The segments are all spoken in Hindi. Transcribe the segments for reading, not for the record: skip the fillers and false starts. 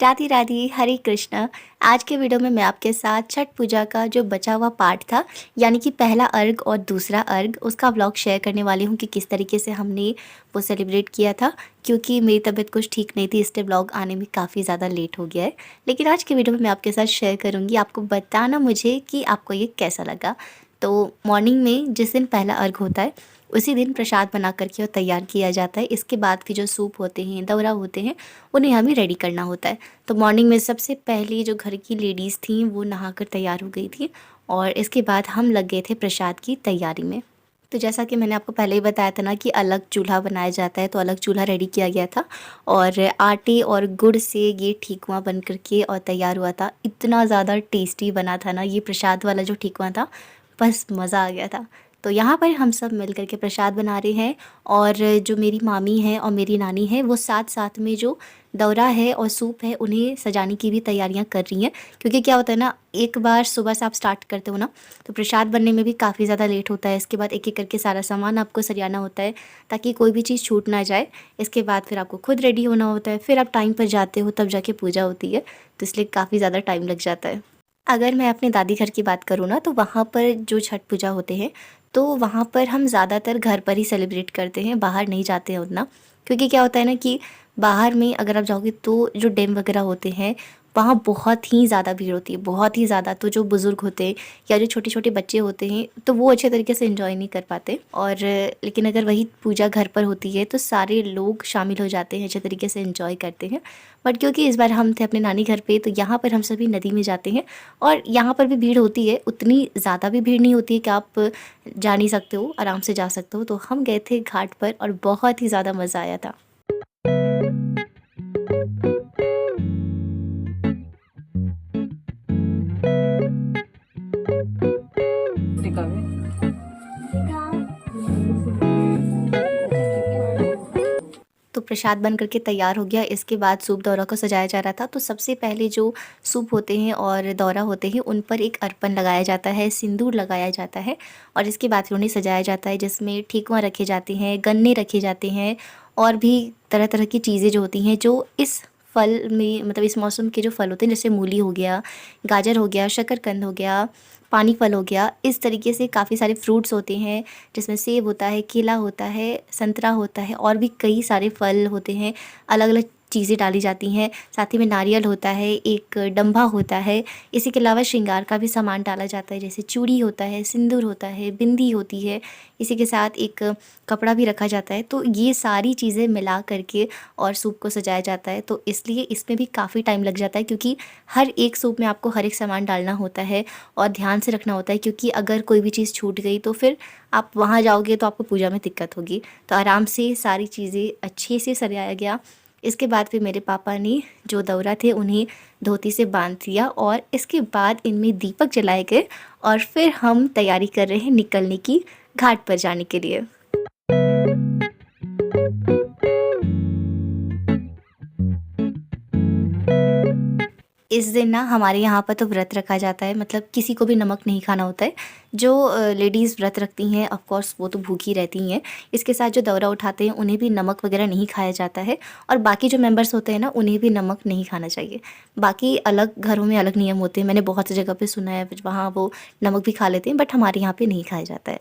राधे राधे, हरे कृष्णा। आज के वीडियो में मैं आपके साथ छठ पूजा का जो बचा हुआ पार्ट था, यानी कि पहला अर्घ और दूसरा अर्घ, उसका व्लॉग शेयर करने वाली हूँ कि किस तरीके से हमने वो सेलिब्रेट किया था। क्योंकि मेरी तबीयत कुछ ठीक नहीं थी, इसलिए व्लॉग आने में काफ़ी ज़्यादा लेट हो गया है। लेकिन आज के वीडियो में मैं आपके साथ शेयर करूँगी, आपको बताना मुझे कि आपको ये कैसा लगा। तो मॉर्निंग में जिस दिन पहला अर्घ होता है, उसी दिन प्रसाद बना करके और तैयार किया जाता है। इसके बाद फिर जो सूप होते हैं, दौरा होते हैं, उन्हें हमें रेडी करना होता है। तो मॉर्निंग में सबसे पहले जो घर की लेडीज़ थीं वो नहाकर तैयार हो गई थी और इसके बाद हम लग गए थे प्रसाद की तैयारी में। तो जैसा कि मैंने आपको पहले ही बताया था ना कि अलग चूल्हा बनाया जाता है, तो अलग चूल्हा रेडी किया गया था और आटे और गुड़ से ये ठेकुआ बन कर के और तैयार हुआ था। इतना ज़्यादा टेस्टी बना था ना ये प्रसाद वाला जो ठेकुआ था, बस मज़ा आ गया था। तो यहाँ पर हम सब मिल कर के प्रसाद बना रहे हैं और जो मेरी मामी हैं और मेरी नानी है वो साथ साथ में जो दौरा है और सूप है उन्हें सजाने की भी तैयारियां कर रही हैं। क्योंकि क्या होता है ना, एक बार सुबह से आप स्टार्ट करते हो ना तो प्रसाद बनने में भी काफ़ी ज़्यादा लेट होता है। इसके बाद एक एक करके सारा सामान आपको सरियाना होता है ताकि कोई भी चीज़ छूट ना जाए। इसके बाद फिर आपको खुद रेडी होना होता है, फिर आप टाइम पर जाते हो तब जाके पूजा होती है, तो इसलिए काफ़ी ज़्यादा टाइम लग जाता है। अगर मैं अपने दादी घर की बात करूँ ना, तो वहाँ पर जो छठ पूजा होते हैं तो वहाँ पर हम ज़्यादातर घर पर ही सेलिब्रेट करते हैं, बाहर नहीं जाते हैं उतना। क्योंकि क्या होता है ना कि बाहर में अगर आप जाओगे तो जो डैम वगैरह होते हैं वहाँ बहुत ही ज़्यादा भीड़ होती है, बहुत ही ज़्यादा। तो जो बुज़ुर्ग होते हैं या जो छोटे छोटे बच्चे होते हैं तो वो अच्छे तरीके से एंजॉय नहीं कर पाते। और लेकिन अगर वही पूजा घर पर होती है तो सारे लोग शामिल हो जाते हैं, अच्छे तरीके से एंजॉय करते हैं। बट क्योंकि इस बार हम थे अपने नानी घर पे, तो यहाँ पर हम सभी नदी में जाते हैं और यहाँ पर भी भीड़ होती है। उतनी ज़्यादा भी भीड़ नहीं होती है कि आप जा नहीं सकते हो, आराम से जा सकते हो। तो हम गए थे घाट पर और बहुत ही ज़्यादा मज़ा आया था। तो प्रसाद बन करके तैयार हो गया। इसके बाद सूप दौरा को सजाया जा रहा था। तो सबसे पहले जो सूप होते हैं और दौरा होते हैं उन पर एक अर्पण लगाया जाता है, सिंदूर लगाया जाता है और इसके बाद फिर उन्हें सजाया जाता है, जिसमें ठेकुआ रखे जाते हैं, गन्ने रखे जाते हैं और भी तरह तरह की चीज़ें जो होती हैं जो इस फल में, मतलब इस मौसम के जो फल होते हैं, जैसे मूली हो गया, गाजर हो गया, शकरकंद हो गया, पानी फल हो गया। इस तरीके से काफ़ी सारे फ्रूट्स होते हैं जिसमें सेब होता है, केला होता है, संतरा होता है और भी कई सारे फल होते हैं। अलग अलग चीज़ें डाली जाती हैं, साथ ही में नारियल होता है, एक डंभा होता है। इसी के अलावा श्रृंगार का भी सामान डाला जाता है, जैसे चूड़ी होता है, सिंदूर होता है, बिंदी होती है। इसी के साथ एक कपड़ा भी रखा जाता है। तो ये सारी चीज़ें मिला करके और सूप को सजाया जाता है। तो इसलिए इसमें भी काफ़ी टाइम लग जाता है, क्योंकि हर एक सूप में आपको हर एक सामान डालना होता है और ध्यान से रखना होता है। क्योंकि अगर कोई भी चीज़ छूट गई तो फिर आप वहाँ जाओगे तो आपको पूजा में दिक्कत होगी। तो आराम से सारी चीज़ें अच्छे से सजाया गया। इसके बाद फिर मेरे पापा ने जो दौरा थे उन्हें धोती से बांध दिया और इसके बाद इनमें दीपक जलाए गए और फिर हम तैयारी कर रहे हैं निकलने की, घाट पर जाने के लिए। इस दिन ना हमारे यहाँ पर तो व्रत रखा जाता है, मतलब किसी को भी नमक नहीं खाना होता है। जो लेडीज़ व्रत रखती हैं ऑफ कोर्स वो तो भूखी रहती हैं। इसके साथ जो दौरा उठाते हैं उन्हें भी नमक वगैरह नहीं खाया जाता है और बाकी जो मेंबर्स होते हैं ना उन्हें भी नमक नहीं खाना चाहिए। बाकी अलग घरों में अलग नियम होते हैं, मैंने बहुत सी जगह पे सुना है वहाँ वो नमक भी खा लेते हैं, बट हमारे यहाँ पे नहीं खाया जाता है।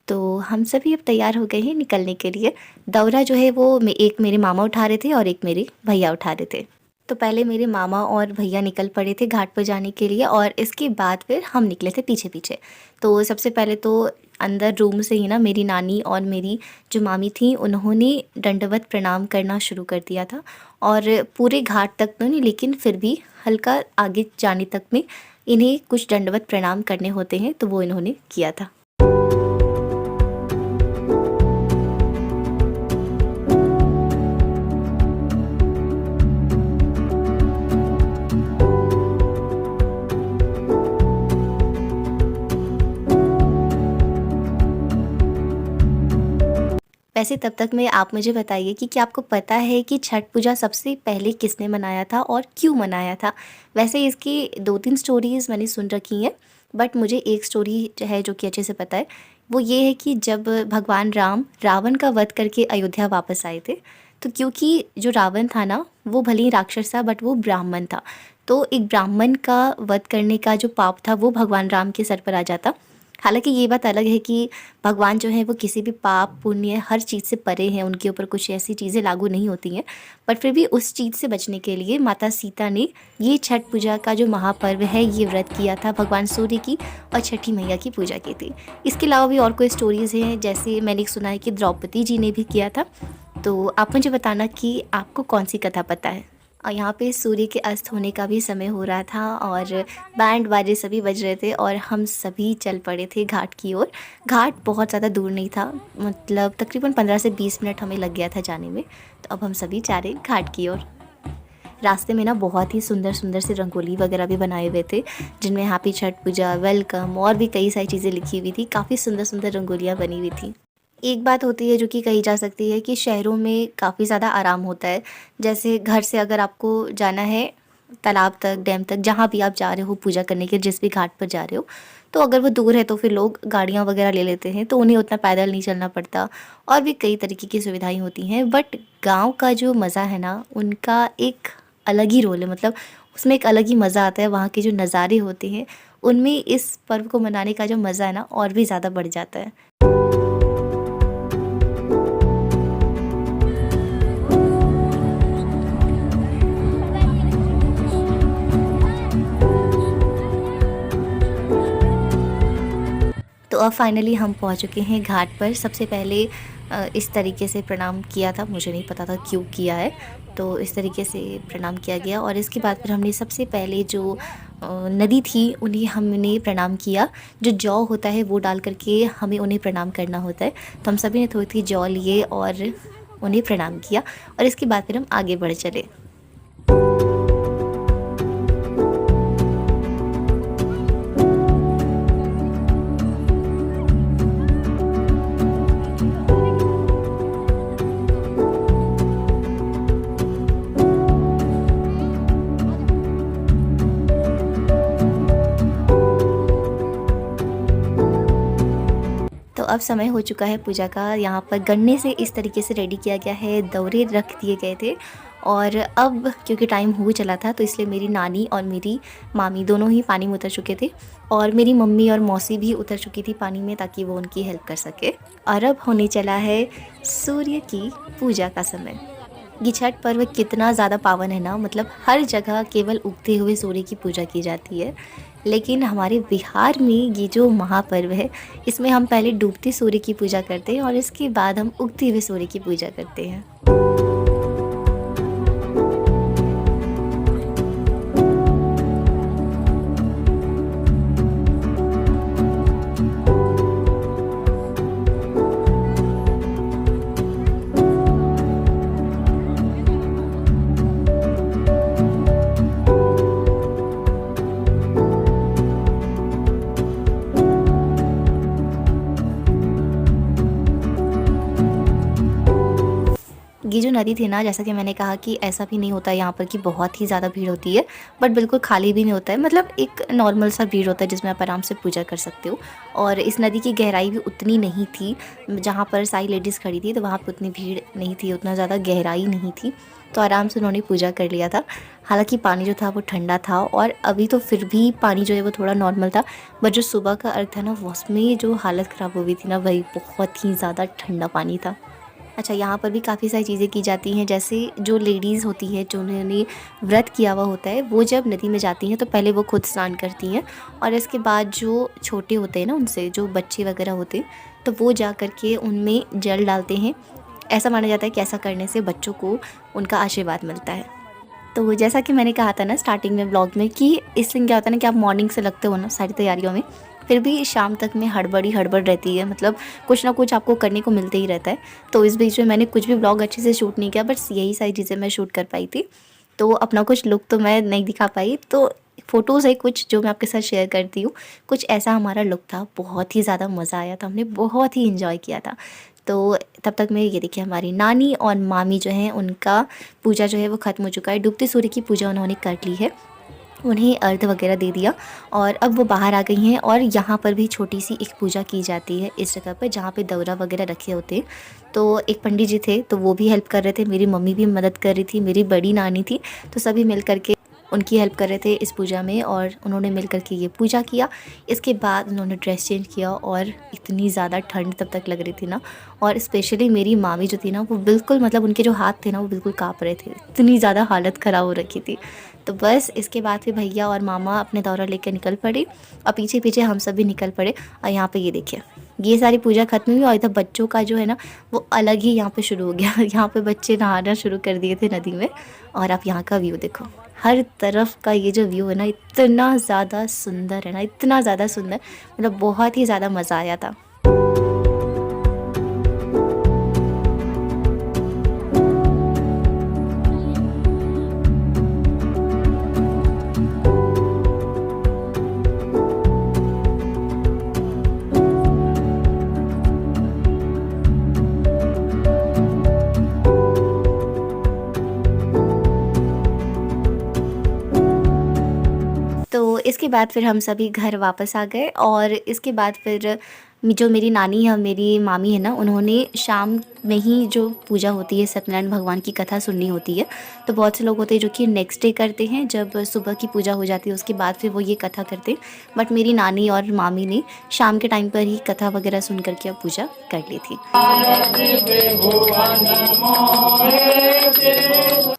तो हम सभी अब तैयार हो गए हैं निकलने के लिए। दौरा जो है वो एक मेरे मामा उठा रहे थे और एक मेरे भैया उठा रहे थे। तो पहले मेरे मामा और भैया निकल पड़े थे घाट पर जाने के लिए और इसके बाद फिर हम निकले थे पीछे पीछे। तो सबसे पहले तो अंदर रूम से ही ना मेरी नानी और मेरी जो मामी थी उन्होंने दंडवत प्रणाम करना शुरू कर दिया था। और पूरे घाट तक तो नहीं, लेकिन फिर भी हल्का आगे जाने तक में इन्हें कुछ दंडवत प्रणाम करने होते हैं, तो वो इन्होंने किया था। वैसे तब तक में आप मुझे बताइए कि क्या आपको पता है कि छठ पूजा सबसे पहले किसने मनाया था और क्यों मनाया था? वैसे इसकी 2-3 स्टोरीज़ मैंने सुन रखी हैं, बट मुझे एक स्टोरी जो है जो कि अच्छे से पता है, वो ये है कि जब भगवान राम रावण का वध करके अयोध्या वापस आए थे, तो क्योंकि जो रावण था ना, वो भले ही राक्षस था बट वो ब्राह्मण था, तो एक ब्राह्मण का वध करने का जो पाप था वो भगवान राम के सर पर आ जाता। हालाँकि ये बात अलग है कि भगवान जो हैं वो किसी भी पाप, पुण्य हर चीज़ से परे हैं, उनके ऊपर कुछ ऐसी चीज़ें लागू नहीं होती हैं। बट फिर भी उस चीज़ से बचने के लिए माता सीता ने ये छठ पूजा का जो महापर्व है ये व्रत किया था, भगवान सूर्य की और छठी मैया की पूजा की थी। इसके अलावा भी और कोई स्टोरीज़ हैं, जैसे मैंने सुना है कि द्रौपदी जी ने भी किया था। तो आप मुझे बताना कि आपको कौन-सी कथा पता है? और यहाँ पे सूर्य के अस्त होने का भी समय हो रहा था और बैंड बाजे सभी बज रहे थे और हम सभी चल पड़े थे घाट की ओर। घाट बहुत ज़्यादा दूर नहीं था, मतलब तकरीबन 15 से 20 मिनट हमें लग गया था जाने में। तो अब हम सभी जा रहे घाट की ओर। रास्ते में ना बहुत ही सुंदर सुंदर से रंगोली वगैरह भी बनाए हुए थे, जिनमें हैप्पी छठ पूजा, वेलकम और भी कई सारी चीज़ें लिखी हुई थी। काफ़ी सुंदर सुंदर रंगोलियाँ बनी हुई थी। एक बात होती है जो कि कही जा सकती है कि शहरों में काफ़ी ज़्यादा आराम होता है। जैसे घर से अगर आपको जाना है तालाब तक, डैम तक, जहाँ भी आप जा रहे हो पूजा करने के, जिस भी घाट पर जा रहे हो, तो अगर वो दूर है तो फिर लोग गाड़ियाँ वगैरह ले लेते हैं, तो उन्हें उतना पैदल नहीं चलना पड़ता और भी कई तरीके की सुविधाएँ होती हैं। बट गाँव का जो मज़ा है ना, उनका एक अलग ही रोल है, मतलब उसमें एक अलग ही मज़ा आता है। वहाँ के जो नज़ारे होते हैं, उनमें इस पर्व को मनाने का जो मज़ा है ना, और भी ज़्यादा बढ़ जाता है। तो अब फाइनली हम पहुंच चुके हैं घाट पर। सबसे पहले इस तरीके से प्रणाम किया था, मुझे नहीं पता था क्यों किया है, तो इस तरीके से प्रणाम किया गया और इसके बाद फिर हमने सबसे पहले जो नदी थी उन्हें हमने प्रणाम किया। जो जौ होता है वो डाल करके हमें उन्हें प्रणाम करना होता है, तो हम सभी ने थोड़ी थोड़ी जौ लिए और उन्हें प्रणाम किया और इसके बाद फिर हम आगे बढ़ चले। तो अब समय हो चुका है पूजा का। यहाँ पर गन्ने से इस तरीके से रेडी किया गया है, दौरे रख दिए गए थे और अब क्योंकि टाइम हो चला था तो इसलिए मेरी नानी और मेरी मामी दोनों ही पानी में उतर चुके थे और मेरी मम्मी और मौसी भी उतर चुकी थी पानी में, ताकि वो उनकी हेल्प कर सके। और अब होने चला है सूर्य की पूजा का समय। ये छठ पर्व कितना ज़्यादा पावन है ना, मतलब हर जगह केवल उगते हुए सूर्य की पूजा की जाती है, लेकिन हमारे बिहार में ये जो महापर्व है इसमें हम पहले डूबते सूर्य की पूजा करते हैं और इसके बाद हम उगते हुए सूर्य की पूजा करते हैं। ये जो नदी थी ना, जैसा कि मैंने कहा कि ऐसा भी नहीं होता है यहाँ पर कि बहुत ही ज़्यादा भीड़ होती है, बट बिल्कुल खाली भी नहीं होता है, मतलब एक नॉर्मल सा भीड़ होता है जिसमें आप आराम से पूजा कर सकते हो। और इस नदी की गहराई भी उतनी नहीं थी, जहाँ पर सारी लेडीज़ खड़ी थी तो वहाँ पर उतनी भीड़ नहीं थी, उतना ज़्यादा गहराई नहीं थी, तो आराम से उन्होंने पूजा कर लिया था। हालांकि पानी जो था वो ठंडा था और अभी तो फिर भी पानी जो है वो थोड़ा नॉर्मल था, बट जो सुबह का अर्घ था ना, उसमें जो हालत ख़राब हो गई थी ना, वही बहुत ही ज़्यादा ठंडा पानी था। अच्छा, यहाँ पर भी काफ़ी सारी चीज़ें की जाती हैं, जैसे जो लेडीज़ होती है जिन्होंने व्रत किया हुआ होता है, वो जब नदी में जाती हैं तो पहले वो खुद स्नान करती हैं और इसके बाद जो छोटे होते हैं ना, उनसे जो बच्चे वगैरह होते हैं, तो वो जा कर के उनमें जल डालते हैं। ऐसा माना जाता है कि ऐसा करने से बच्चों को उनका आशीर्वाद मिलता है। तो जैसा कि मैंने कहा था ना स्टार्टिंग में ब्लॉग में, कि इस दिन क्या होता है ना कि आप मॉर्निंग से लगते हो ना सारी तैयारियों में, फिर भी शाम तक में हड़बड़ी हड़बड़ रहती है, मतलब कुछ ना कुछ आपको करने को मिलते ही रहता है। तो इस बीच में मैंने कुछ भी ब्लॉग अच्छे से शूट नहीं किया, बस यही सारी चीज़ें मैं शूट कर पाई थी, तो अपना कुछ लुक तो मैं नहीं दिखा पाई। तो फ़ोटोज़ है कुछ जो मैं आपके साथ शेयर करती हूँ। कुछ ऐसा हमारा लुक था, बहुत ही ज़्यादा मज़ा आया था, हमने बहुत ही इन्जॉय किया था। तो तब तक में ये देखिए हमारी नानी और मामी जो हैं उनका पूजा जो है वो ख़त्म हो चुका है। डूबते सूर्य की पूजा उन्होंने कर ली है उन्हें अर्घ वगैरह दे दिया और अब वो बाहर आ गई हैं। और यहाँ पर भी छोटी सी एक पूजा की जाती है इस जगह पर जहाँ पे दौरा वगैरह रखे होते हैं। तो एक पंडित जी थे तो वो भी हेल्प कर रहे थे, मेरी मम्मी भी मदद कर रही थी, मेरी बड़ी नानी थी, तो सभी मिल कर के उनकी हेल्प कर रहे थे इस पूजा में और उन्होंने मिल कर के ये पूजा किया। इसके बाद उन्होंने ड्रेस चेंज किया और इतनी ज़्यादा ठंड तब तक लग रही थी ना, और स्पेशली मेरी मामी जो थी ना वो बिल्कुल मतलब उनके जो हाथ थे ना वो बिल्कुल काँप रहे थे, इतनी ज़्यादा हालत ख़राब हो रखी थी। तो बस इसके बाद फिर भैया और मामा अपने दौरा लेकर निकल पड़े और पीछे पीछे हम सब भी निकल पड़े। और यहाँ पे ये देखिए ये सारी पूजा खत्म हुई और इधर बच्चों का जो है ना वो अलग ही यहाँ पे शुरू हो गया। यहाँ पे बच्चे नहाना शुरू कर दिए थे नदी में। और आप यहाँ का व्यू देखो, हर तरफ का ये जो व्यू है ना इतना ज़्यादा सुंदर है ना, इतना ज़्यादा सुंदर, मतलब बहुत ही ज़्यादा मज़ा आया था। तो इसके बाद फिर हम सभी घर वापस आ गए और इसके बाद फिर जो मेरी नानी है, मेरी मामी है ना, उन्होंने शाम में ही जो पूजा होती है सत्यनारायण भगवान की कथा सुननी होती है। तो बहुत से लोग होते हैं जो कि नेक्स्ट डे करते हैं, जब सुबह की पूजा हो जाती है उसके बाद फिर वो ये कथा करते हैं। बट मेरी नानी और मामी ने शाम के टाइम पर ही कथा वगैरह सुन करके अब पूजा कर ली थी।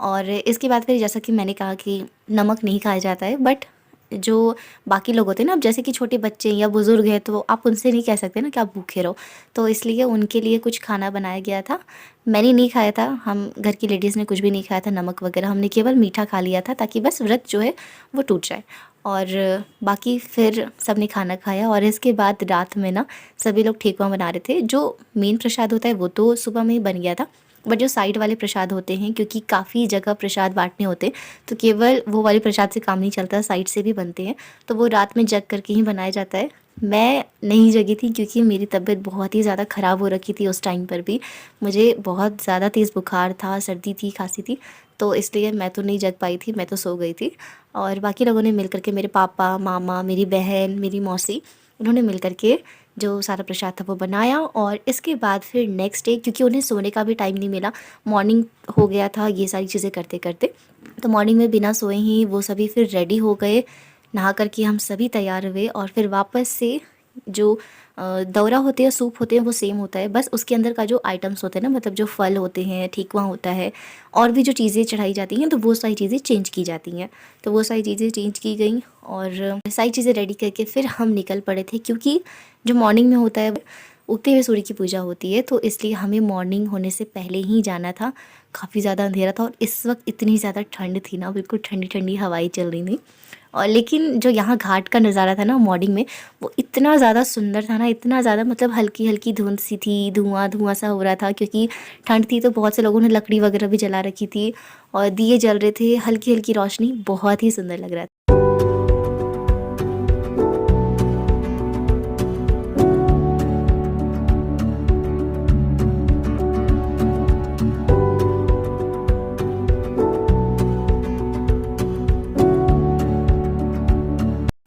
और इसके बाद फिर जैसा कि मैंने कहा कि नमक नहीं खाया जाता है, बट जो बाकी लोग होते हैं ना, अब जैसे कि छोटे बच्चे या बुज़ुर्ग हैं तो आप उनसे नहीं कह सकते ना कि आप भूखे रहो, तो इसलिए उनके लिए कुछ खाना बनाया गया था। मैंने नहीं खाया था, हम घर की लेडीज़ ने कुछ भी नहीं खाया था नमक वगैरह, हमने केवल मीठा खा लिया था ताकि बस व्रत जो है वो टूट जाए। और बाकी फिर सबने खाना खाया और इसके बाद रात में ना सभी लोग ठेकुआ बना रहे थे। जो मेन प्रसाद होता है वो तो सुबह में ही बन गया था, बट जो साइड वाले प्रसाद होते हैं, क्योंकि काफ़ी जगह प्रसाद बांटने होते हैं तो केवल वो वाले प्रसाद से काम नहीं चलता, साइड से भी बनते हैं, तो वो रात में जग करके ही बनाया जाता है। मैं नहीं जगी थी क्योंकि मेरी तबीयत बहुत ही ज़्यादा ख़राब हो रखी थी उस टाइम पर भी, मुझे बहुत ज़्यादा तेज़ बुखार था, सर्दी थी, खांसी थी, तो इसलिए मैं तो नहीं जग पाई थी, मैं तो सो गई थी। और बाकी लोगों ने मिल करके, मेरे पापा, मामा, मेरी बहन, मेरी मौसी, उन्होंने मिल करके जो सारा प्रसाद था वो बनाया। और इसके बाद फिर नेक्स्ट डे, क्योंकि उन्हें सोने का भी टाइम नहीं मिला, मॉर्निंग हो गया था ये सारी चीज़ें करते करते, तो मॉर्निंग में बिना सोए ही वो सभी फिर रेडी हो गए, नहा करके हम सभी तैयार हुए और फिर वापस से जो दौरा होते हैं, सूप होते हैं, वो सेम होता है, बस उसके अंदर का जो आइटम्स होते हैं ना, मतलब जो फल होते हैं, ठेकुआ होता है और भी जो चीज़ें चढ़ाई जाती हैं, तो वो सारी चीज़ें चेंज की जाती हैं। तो वो सारी चीज़ें चेंज की गई और सारी चीज़ें रेडी करके फिर हम निकल पड़े थे, क्योंकि जो मॉर्निंग में होता है उगते हुए सूर्य की पूजा होती है, तो इसलिए हमें मॉर्निंग होने से पहले ही जाना था। काफ़ी ज़्यादा अंधेरा था और इस वक्त इतनी ज़्यादा ठंड थी ना, बिल्कुल ठंडी ठंडी हवाएं चल रही थी। और लेकिन जो यहाँ घाट का नज़ारा था ना मॉर्निंग में, वो इतना ज़्यादा सुंदर था ना, इतना ज़्यादा, मतलब हल्की हल्की धुंध सी थी, धुआं धुआं सा हो रहा था, क्योंकि ठंड थी तो बहुत से लोगों ने लकड़ी वगैरह भी जला रखी थी और दिए जल रहे थे, हल्की हल्की रोशनी, बहुत ही सुंदर लग रहा था।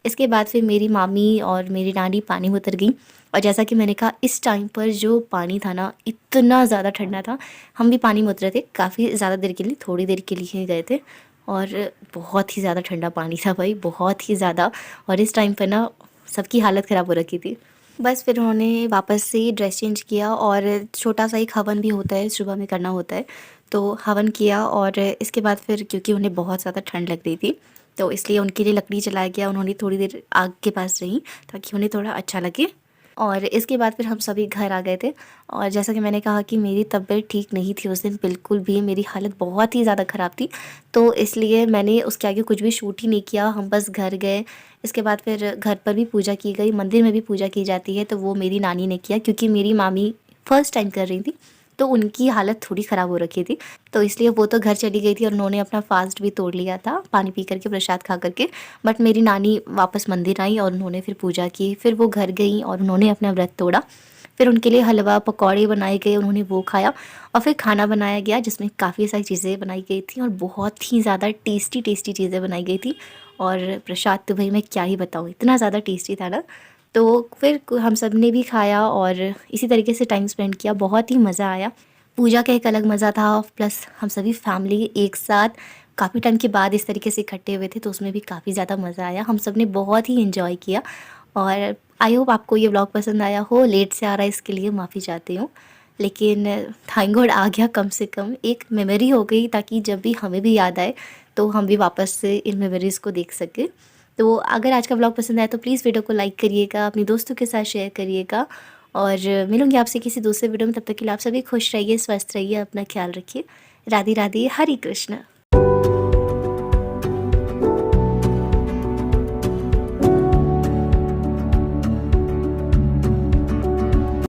इसके बाद फिर मेरी मामी और मेरी नानी पानी में उतर गई और जैसा कि मैंने कहा इस टाइम पर जो पानी था ना इतना ज़्यादा ठंडा था। हम भी पानी में उतरे थे काफ़ी ज़्यादा देर के लिए, थोड़ी देर के लिए ही गए थे और बहुत ही ज़्यादा ठंडा पानी था भाई, बहुत ही ज़्यादा। और इस टाइम पर ना सबकी हालत ख़राब हो रखी थी। बस फिर उन्होंने वापस से ड्रेस चेंज किया और छोटा सा एक हवन भी होता है, सुबह में करना होता है, तो हवन किया। और इसके बाद फिर क्योंकि उन्हें बहुत ज़्यादा ठंड लग रही थी तो इसलिए उनके लिए लकड़ी जलाया गया, उन्होंने थोड़ी देर आग के पास रहीं ताकि उन्हें थोड़ा अच्छा लगे। और इसके बाद फिर हम सभी घर आ गए थे और जैसा कि मैंने कहा कि मेरी तबीयत ठीक नहीं थी उस दिन बिल्कुल भी, मेरी हालत बहुत ही ज़्यादा ख़राब थी, तो इसलिए मैंने उसके आगे कुछ भी शूट ही नहीं किया, हम बस घर गए। इसके बाद फिर घर पर भी पूजा की गई, मंदिर में भी पूजा की जाती है, तो वो मेरी नानी ने किया क्योंकि मेरी मामी फ़र्स्ट टाइम कर रही थी तो उनकी हालत थोड़ी ख़राब हो रखी थी, तो इसलिए वो तो घर चली गई थी और उन्होंने अपना फ़ास्ट भी तोड़ लिया था पानी पी करके, प्रसाद खा करके। बट मेरी नानी वापस मंदिर आई और उन्होंने फिर पूजा की, फिर वो घर गई और उन्होंने अपना व्रत तोड़ा। फिर उनके लिए हलवा पकौड़े बनाए गए, उन्होंने वो खाया और फिर खाना बनाया गया जिसमें काफ़ी सारी चीज़ें बनाई गई थी और बहुत ही ज़्यादा टेस्टी टेस्टी चीज़ें बनाई गई थी। और प्रसाद तो भाई मैं क्या ही बताऊँ, इतना ज़्यादा टेस्टी था ना। तो फिर हम सब ने भी खाया और इसी तरीके से टाइम स्पेंड किया, बहुत ही मज़ा आया। पूजा का एक अलग मज़ा था, प्लस हम सभी फैमिली एक साथ काफ़ी टाइम के बाद इस तरीके से इकट्ठे हुए थे, तो उसमें भी काफ़ी ज़्यादा मज़ा आया। हम सब ने बहुत ही एंजॉय किया और आई होप आपको ये व्लॉग पसंद आया हो। लेट से आ रहा है इसके लिए माफ़ी चाहती हूँ, लेकिन थैंक गॉड आ गया, कम से कम एक मेमोरी हो गई, ताकि जब भी हमें भी याद आए तो हम भी वापस से इन मेमोरीज़ को देख सकें। तो अगर आज का व्लॉग पसंद आया तो प्लीज़ वीडियो को लाइक करिएगा, अपने दोस्तों के साथ शेयर करिएगा और मिलूँगी आपसे किसी दूसरे वीडियो में। तब तक के लिए आप सभी खुश रहिए, स्वस्थ रहिए, अपना ख्याल रखिए। राधे राधे, हरे कृष्ण।